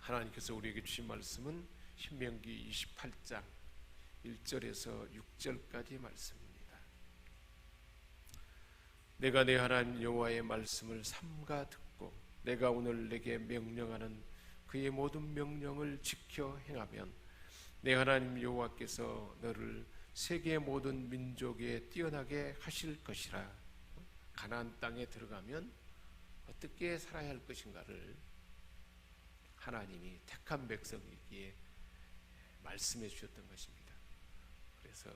하나님께서 우리에게 주신 말씀은 신명기 28장 1절에서 6절까지 말씀입니다. 내가 내 하나님 여호와의 말씀을 삼가 듣고 내가 오늘 내게 명령하는 그의 모든 명령을 지켜 행하면 내 하나님 여호와께서 너를 세계 모든 민족에 뛰어나게 하실 것이라. 가나안 땅에 들어가면 어떻게 살아야 할 것인가를 하나님이 택한 백성이기에 말씀해 주셨던 것입니다. 그래서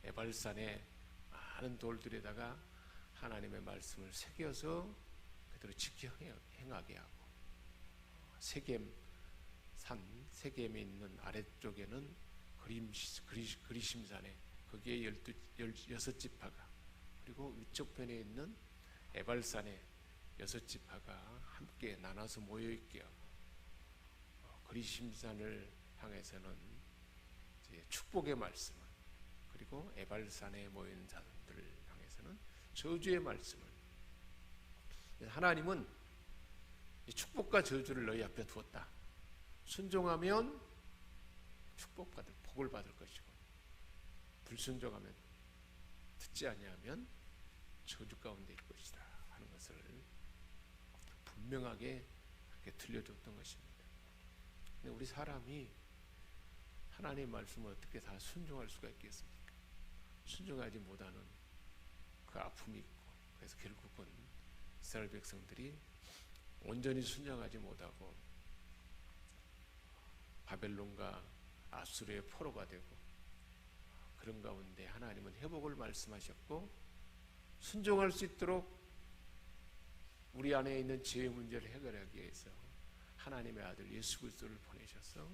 에발산에 많은 돌들에다가 하나님의 말씀을 새겨서 그대로 지켜 행하게 하고, 세겜에 있는 아래쪽에는 그리심산에 거기에 16지파가, 그리고 위쪽 편에 있는 에발산에 6지파가 함께 나눠서 모여있게 하고, 그리심산을 향해서는 이제 축복의 말씀을, 그리고 에발산에 모인 자들을 향해서는 저주의 말씀을. 하나님은 이 축복과 저주를 너희 앞에 두었다. 순종하면 축복받을, 복을 받을 것이고, 불순종하면, 듣지 아니하면 저주 가운데 있을 것이다 하는 것을 분명하게 그렇게 들려줬던 것입니다. 근데 우리 사람이 하나님의 말씀을 어떻게 다 순종할 수가 있겠습니까? 순종하지 못하는 그 아픔이 있고, 그래서 결국은 이스라엘 백성들이 온전히 순종하지 못하고 바벨론과 아수르의 포로가 되고, 그런 가운데 하나님은 회복을 말씀하셨고, 순종할 수 있도록 우리 안에 있는 죄의 문제를 해결하기 위해서 하나님의 아들 예수 그리스도를 보내셔서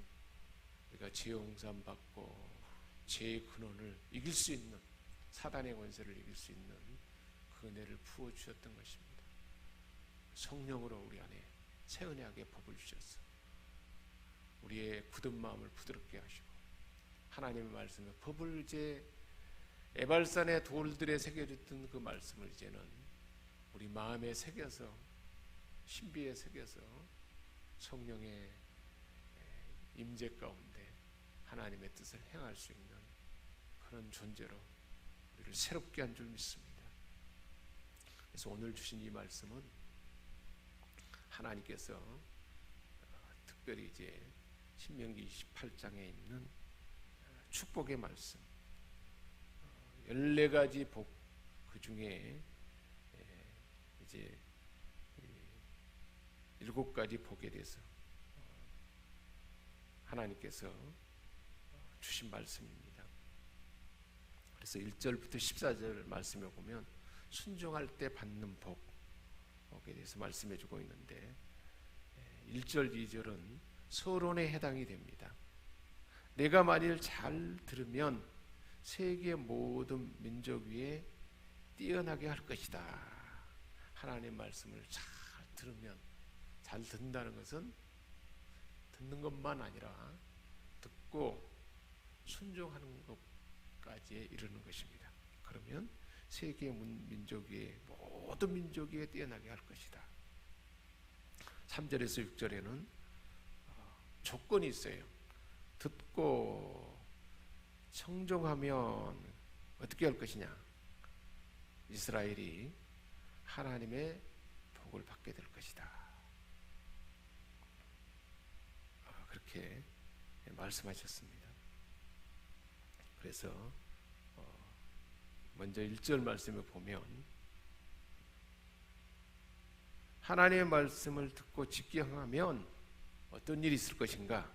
우리가 죄 용서함 받고 죄의 근원을 이길 수 있는, 사단의 권세를 이길 수 있는 그 은혜를 부어 주셨던 것입니다. 성령으로 우리 안에 새 언약의 법을 주셔서 우리의 굳은 마음을 부드럽게 하시고, 하나님의 말씀의 법을 이제 에발산의 돌들에 새겨졌던 그 말씀을 이제는 우리 마음에 새겨서, 신비에 새겨서 성령의 임재 가운데 하나님의 뜻을 행할 수 있는 그런 존재로 우리를 새롭게 한 줄 믿습니다. 그래서 오늘 주신 이 말씀은 하나님께서 특별히 이제 신명기 28장에 있는 축복의 말씀, 14가지 복, 그 중에 이제 7가지 복에 대해서 하나님께서 주신 말씀입니다. 그래서 1절부터 14절 말씀에 보면 순종할 때 받는 복에 대해서 말씀해 주고 있는데, 1절, 2절은 서론에 해당이 됩니다. 내가 만일 잘 들으면 세계 모든 민족 위에 뛰어나게 할 것이다. 하나님의 말씀을 잘 들으면, 잘 듣는다는 것은 듣는 것만 아니라 듣고 순종하는 것까지 이르는 것입니다. 그러면 세계 민족 위에, 모든 민족 위에 뛰어나게 할 것이다. 3절에서 6절에는 조건이 있어요. 듣고 청종하면 어떻게 할 것이냐? 이스라엘이 하나님의 복을 받게 될 것이다. 그렇게 말씀하셨습니다. 그래서 먼저 1절 말씀을 보면 하나님의 말씀을 듣고 지키게 하면 어떤 일이 있을 것인가?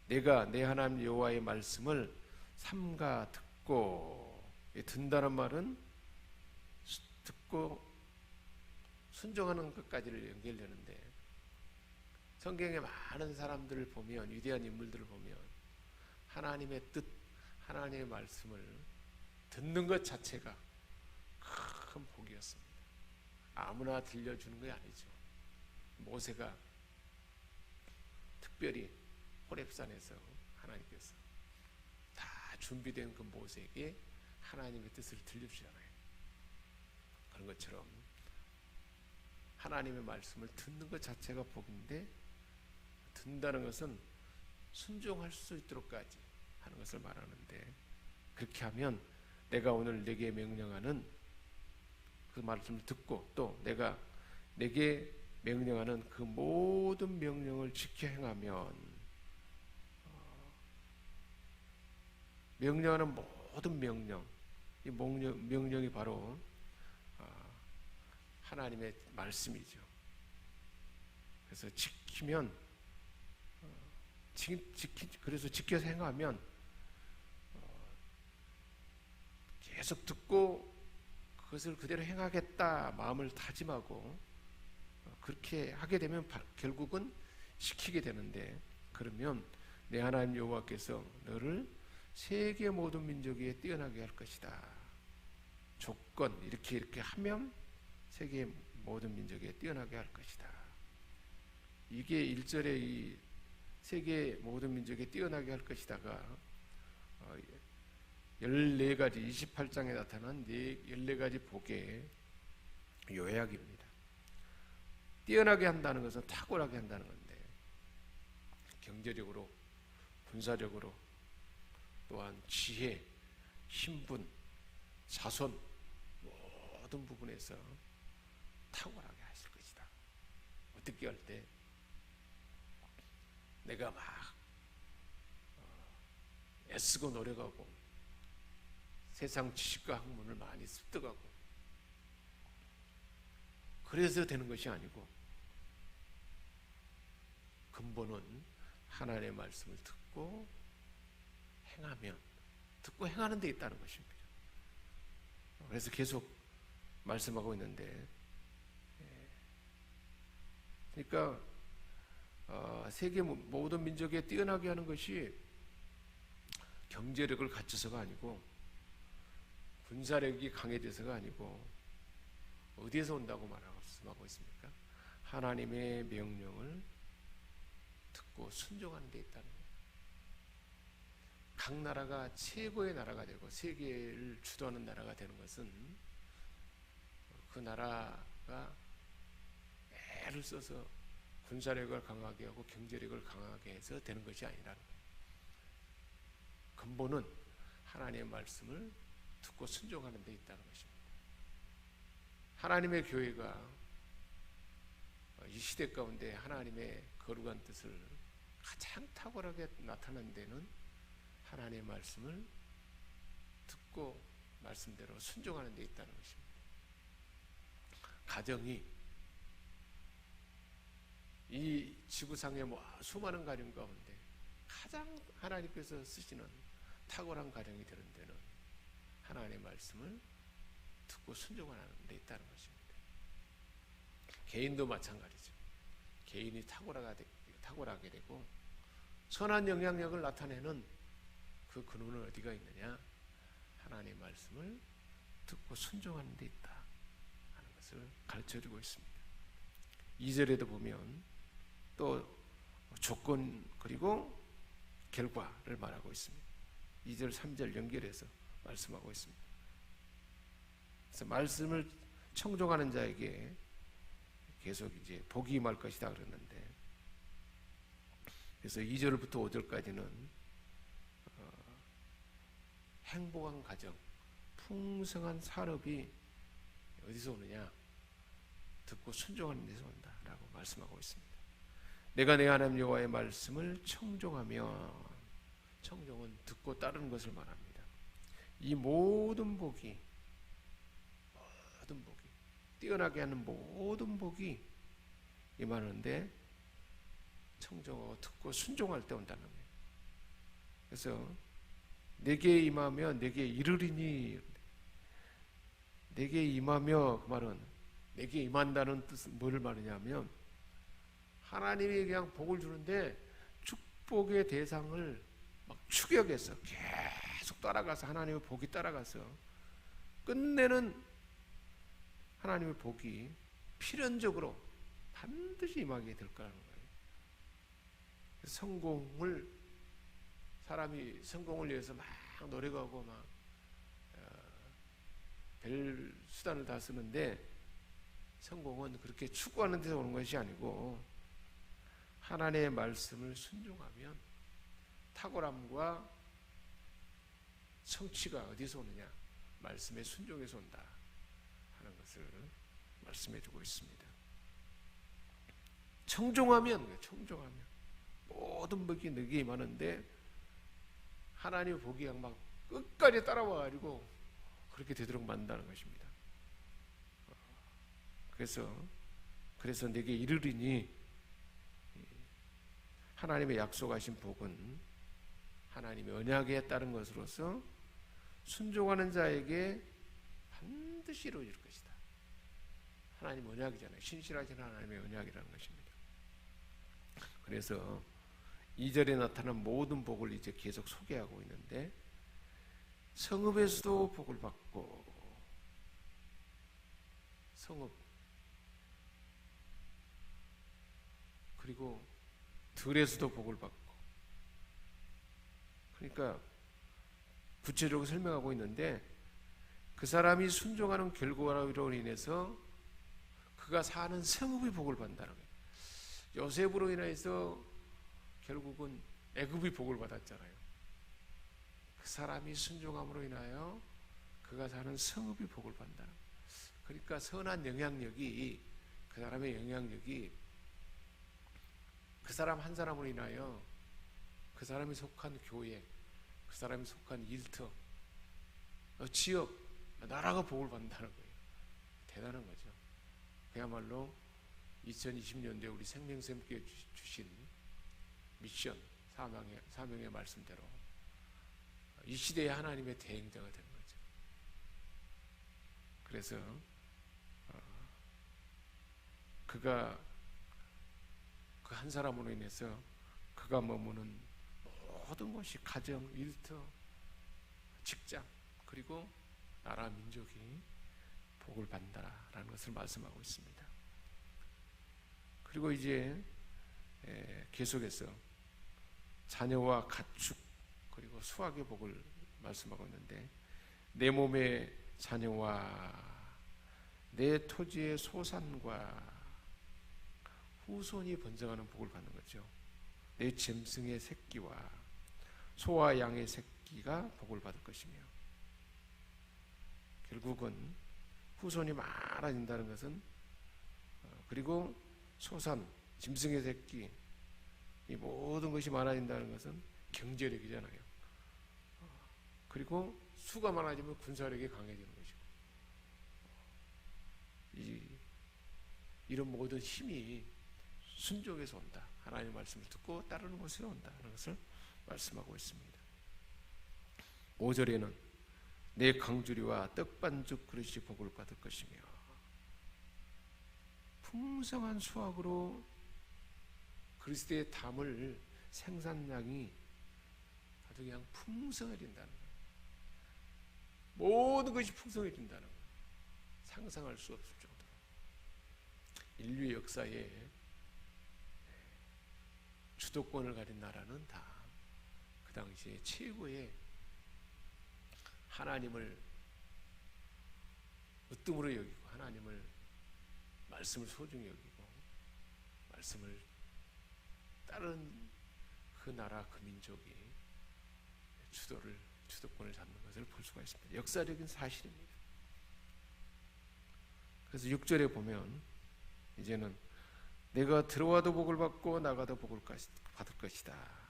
내가 내 하나님 여호와의 말씀을 삼가 듣고, 듣는다는 말은 듣고 순종하는 것까지를 연결되는데, 성경에 많은 사람들을 보면, 위대한 인물들을 보면 하나님의 뜻, 하나님의 말씀을 듣는 것 자체가 큰 복이었습니다. 아무나 들려주는 게 아니죠. 모세가 특별히 호렙산에서 하나님께서 다 준비된 그 모세에게 하나님의 뜻을 들려주잖아요. 그런 것처럼 하나님의 말씀을 듣는 것 자체가 복인데, 든다는 것은 순종할 수 있도록까지 하는 것을 말하는데, 그렇게 하면 내가 오늘 내게 명령하는 그 말씀을 듣고 또 내가 내게 명령하는 그 모든 명령을 지켜 행하면, 명령하는 모든 명령, 이 명령이 바로 하나님의 말씀이죠. 그래서 지키면, 그래서 지켜서 행하면 계속 듣고 그것을 그대로 행하겠다 마음을 다짐하고 그렇게 하게 되면 결국은 지키게 되는데, 그러면 내 하나님 여호와께서 너를 세계 모든 민족 위에 뛰어나게 할 것이다. 조건, 이렇게 하면 세계 모든 민족 위에 뛰어나게 할 것이다. 이게 1절에 이 세계 모든 민족에 뛰어나게 할 것이다가 14가지 28장에 나타난 14가지 복의 요약입니다. 뛰어나게 한다는 것은 탁월하게 한다는 건데, 경제적으로, 군사적으로, 또한 지혜, 신분, 자손 모든 부분에서 탁월하게 하실 것이다. 어떻게 할 때 내가 막 애쓰고 노력하고 세상 지식과 학문을 많이 습득하고 그래서 되는 것이 아니고, 근본은 하나님의 말씀을 듣고 행하면, 듣고 행하는 데 있다는 것입니다. 그래서 계속 말씀하고 있는데, 그러니까 세계 모든 민족에 뛰어나게 하는 것이 경제력을 갖춰서가 아니고, 군사력이 강해져서가 아니고, 어디에서 온다고 말씀하고 있습니까? 하나님의 명령을 듣고 순종하는 데 있다는 거예요. 각 나라가 최고의 나라가 되고 세계를 주도하는 나라가 되는 것은 그 나라가 애를 써서 군사력을 강하게 하고 경제력을 강하게 해서 되는 것이 아니라는 거예요. 근본은 하나님의 말씀을 듣고 순종하는 데 있다는 것입니다. 하나님의 교회가 이 시대 가운데 하나님의 거룩한 뜻을 가장 탁월하게 나타내는 데는 하나님의 말씀을 듣고 말씀대로 순종하는 데 있다는 것입니다. 가정이 이 지구상의 수많은 가정 가운데 가장 하나님께서 쓰시는 탁월한 가정이 되는 데는 하나님의 말씀을 듣고 순종하는 데 있다는 것입니다. 개인도 마찬가지죠. 개인이 탁월하게 되고 선한 영향력을 나타내는 그 근원은 어디가 있느냐? 하나님의 말씀을 듣고 순종하는 데 있다 하는 것을 가르쳐주고 있습니다. 2절에도 보면 또 조건 그리고 결과를 말하고 있습니다. 2절 3절 연결해서 말씀하고 있습니다. 그래서 말씀을 청종하는 자에게 계속 이제 복이 임할 것이다 그러는데, 그래서 2절부터 5절까지는 행복한 가정, 풍성한 산업이 어디서 오느냐? 듣고 순종하는 데서 온다라고 말씀하고 있습니다. 내가 내 하나님 여호와의 말씀을 청종하며, 청종은 듣고 따르는 것을 말합니다. 이 모든 복이 뛰어나게 하는 모든 복이 임하는데 청종하고 듣고 순종할 때 온다는 거예요. 그래서 내게 임하며 내게 이르리니, 내게 임하며, 그 말은 내게 임한다는 뜻은 뭘 말하냐면 하나님이 그냥 복을 주는데 축복의 대상을 막 추격해서 계속 따라가서 하나님의 복이 따라가서 끝내는 하나님의 복이 필연적으로 반드시 임하게 될 거라는 거예요. 사람이 성공을 위해서 막 노력하고 막 별 수단을 다 쓰는데 성공은 그렇게 추구하는 데서 오는 것이 아니고 하나님의 말씀을 순종하면 탁월함과 성취가 어디서 오느냐? 말씀의 순종에서 온다 하는 것을 말씀해 주고 있습니다. 청종하면 모든 복이 너에게 임하는데 하나님의 복이 막 끝까지 따라와 가지고 그렇게 되도록 만든다는 것입니다. 그래서 내게 이르리니, 하나님의 약속하신 복은 하나님의 언약에 따른 것으로서 순종하는 자에게 반드시 이루어질 것이다. 하나님 언약이잖아요. 신실하신 하나님의 언약이라는 것입니다. 그래서 2절에 나타난 모든 복을 이제 계속 소개하고 있는데, 성읍에서도 복을 받고, 성읍, 그리고 들에서도 복을 받고, 그러니까 구체적으로 설명하고 있는데, 그 사람이 순종하는 결과로 인해서 그가 사는 성읍이 복을 받는다는 거예요. 요셉으로 인해서 결국은 애굽이 복을 받았잖아요. 그 사람이 순종함으로 인하여 그가 사는 성읍이 복을 받는다는 거예요. 그러니까 선한 영향력이, 그 사람의 영향력이 그 사람 한 사람으로 인하여 그 사람이 속한 교회, 그 사람이 속한 일터, 지역, 나라가 복을 받는다는 거예요. 대단한 거죠. 그야말로 2020년도에 우리 생명샘께 주신 미션, 사명의 말씀대로 이 시대의 하나님의 대행자가 되는 거죠. 그래서 그가 그 한 사람으로 인해서 그가 머무는 모든 것이 가정, 일터, 직장, 그리고 나라, 민족이 복을 받는다라는 것을 말씀하고 있습니다. 그리고 이제 계속해서 자녀와 가축, 그리고 수확의 복을 말씀하고 있는데, 내 몸의 자녀와 내 토지의 소산과 후손이 번성하는 복을 받는 거죠. 내 짐승의 새끼와 소와 양의 새끼가 복을 받을 것이며, 결국은 후손이 많아진다는 것은, 그리고 소산, 짐승의 새끼, 이 모든 것이 많아진다는 것은 경제력이잖아요. 그리고 수가 많아지면 군사력이 강해지는 것이고, 이런 모든 힘이 순종에서 온다. 하나님의 말씀을 듣고 따르는 것에서 온다 하는 것을 말씀하고 있습니다. 5절에는 내 강주리와 떡반죽 그릇이 복을 받을 것이며, 풍성한 수확으로 그리스도의 담을 생산량이 아주 그냥 풍성해진다는 거예요. 모든 것이 풍성해진다는 거예요. 상상할 수 없을 정도로. 인류 역사에 주도권을 가진 나라는 다 그 당시에 최고의 하나님을 으뜸으로 여기고, 하나님을, 말씀을 소중히 여기고 말씀을 따른 그 나라, 그 민족이 주도권을 잡는 것을 볼 수가 있습니다. 역사적인 사실입니다. 그래서 6절에 보면 이제는 내가 들어와도 복을 받고 나가도 복을 받을 것이다.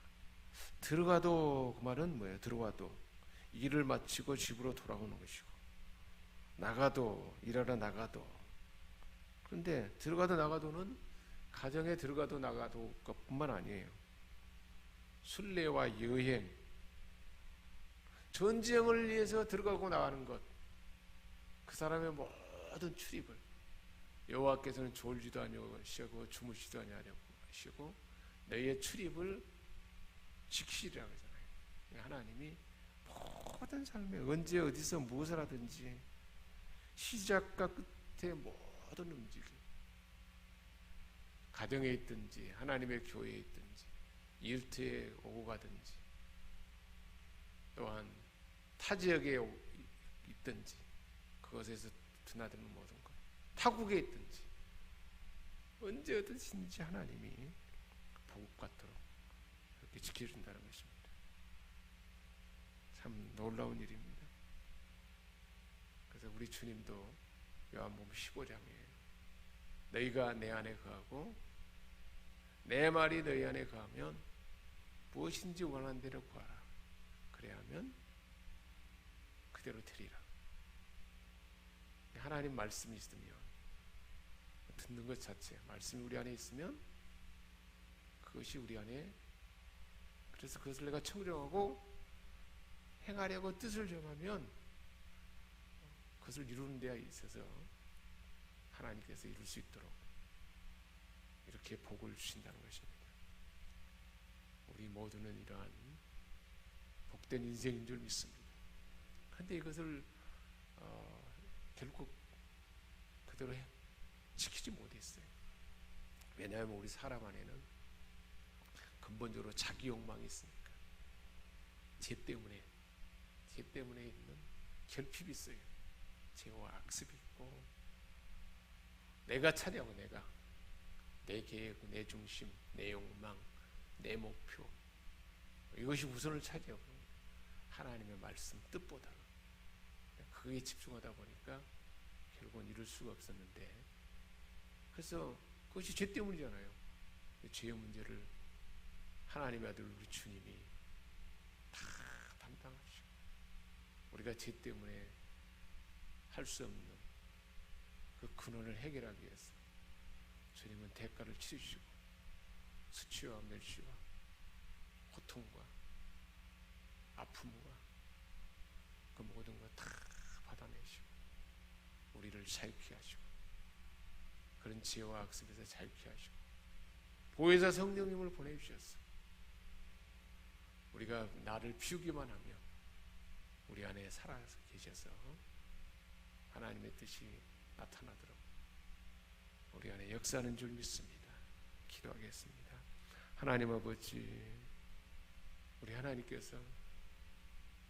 들어가도, 그 말은 뭐예요? 들어와도 일을 마치고 집으로 돌아오는 것이고, 나가도, 일하러 나가도. 그런데 들어가도 나가도는 가정에 들어가도 나가도 것뿐만 아니에요. 순례와 여행, 전쟁을 위해서 들어가고 나가는 것, 그 사람의 모든 출입을, 여호와께서는 졸지도 아니하시고 주무시지도 아니하시고 너희의 출입을 지키시리라고 하잖아요. 하나님이 모든 삶에 언제 어디서 무엇을 하든지 시작과 끝의 모든 움직임, 가정에 있든지 하나님의 교회에 있든지 일터에 오고 가든지 또한 타 지역에 있든지 그것에서 드나드는 모든 것, 타국에 있든지 언제 어디든지 하나님이 지켜준다는 것입니다. 참 놀라운 일입니다. 그래서 우리 주님도 요한복음 15장에 너희가 내 안에 거하고 내 말이 너희 안에 거하면 무엇인지 원하는 대로 구하라. 그래야 하면 그대로 되리라. 하나님 말씀이 있으면 듣는 것 자체, 말씀이 우리 안에 있으면 그것이 우리 안에, 그래서 그것을 내가 청정하고 행하려고 뜻을 정하면 그것을 이루는 데에 있어서 하나님께서 이룰 수 있도록 이렇게 복을 주신다는 것입니다. 우리 모두는 이러한 복된 인생인 줄 믿습니다. 그런데 이것을 결국 그대로 지키지 못했어요. 왜냐하면 우리 사람 안에는 근본적으로 자기 욕망이 있으니까, 죄 때문에 있는 결핍이 있어요. 죄와 악습이 있고, 내가 차지하고 내 계획, 내 중심, 내 욕망, 내 목표, 이것이 우선을 차지하고 하나님의 말씀 뜻보다 그게 집중하다 보니까 결국은 이룰 수가 없었는데, 그래서 그것이 죄 때문이잖아요. 죄의 문제를 하나님의 아들 우리 주님이 다 담당하시고, 우리가 죄 때문에 할 수 없는 그 근원을 해결하기 위해서 주님은 대가를 치르시고 수치와 멸시와 고통과 아픔과 그 모든 것 다 받아내시고 우리를 자유케 하시고, 그런 죄와 악습에서 자유케 하시고 보혜사 성령님을 보내주셨어. 우리가 나를 비우기만 하면 우리 안에 살아서 계셔서 하나님의 뜻이 나타나도록 우리 안에 역사하는 줄 믿습니다. 기도하겠습니다. 하나님 아버지, 우리 하나님께서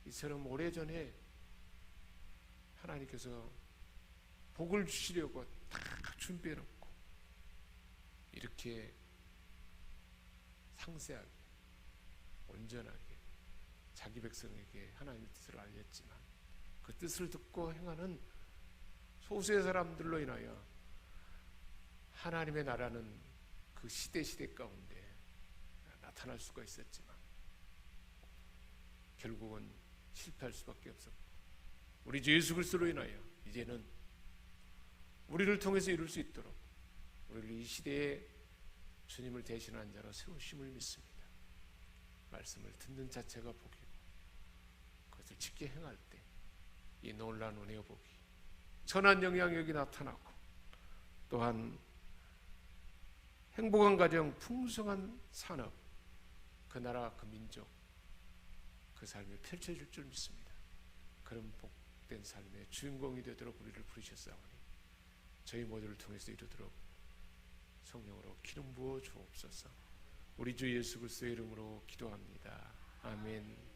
이처럼 오래전에 하나님께서 복을 주시려고 다 준비해놓고 이렇게 상세하게 온전하게 자기 백성에게 하나님의 뜻을 알렸지만, 그 뜻을 듣고 행하는 소수의 사람들로 인하여 하나님의 나라는 그 시대 가운데 나타날 수가 있었지만 결국은 실패할 수밖에 없었고, 우리 주 예수 그리스도로 인하여 이제는 우리를 통해서 이룰 수 있도록 우리를 이 시대에 주님을 대신한 자로 세우심을 믿습니다. 말씀을 듣는 자체가 복이고 그것을 지켜 행할 때 이 놀라운 은혜의 복이 선한 영향력이 나타나고, 또한 행복한 가정, 풍성한 산업, 그 나라, 그 민족, 그 삶이 펼쳐질 줄 믿습니다. 그런 복된 삶의 주인공이 되도록 우리를 부르셨사오니 저희 모두를 통해서 이루도록 성령으로 기름 부어 주옵소서. 우리 주 예수 그리스도의 이름으로 기도합니다. 아멘.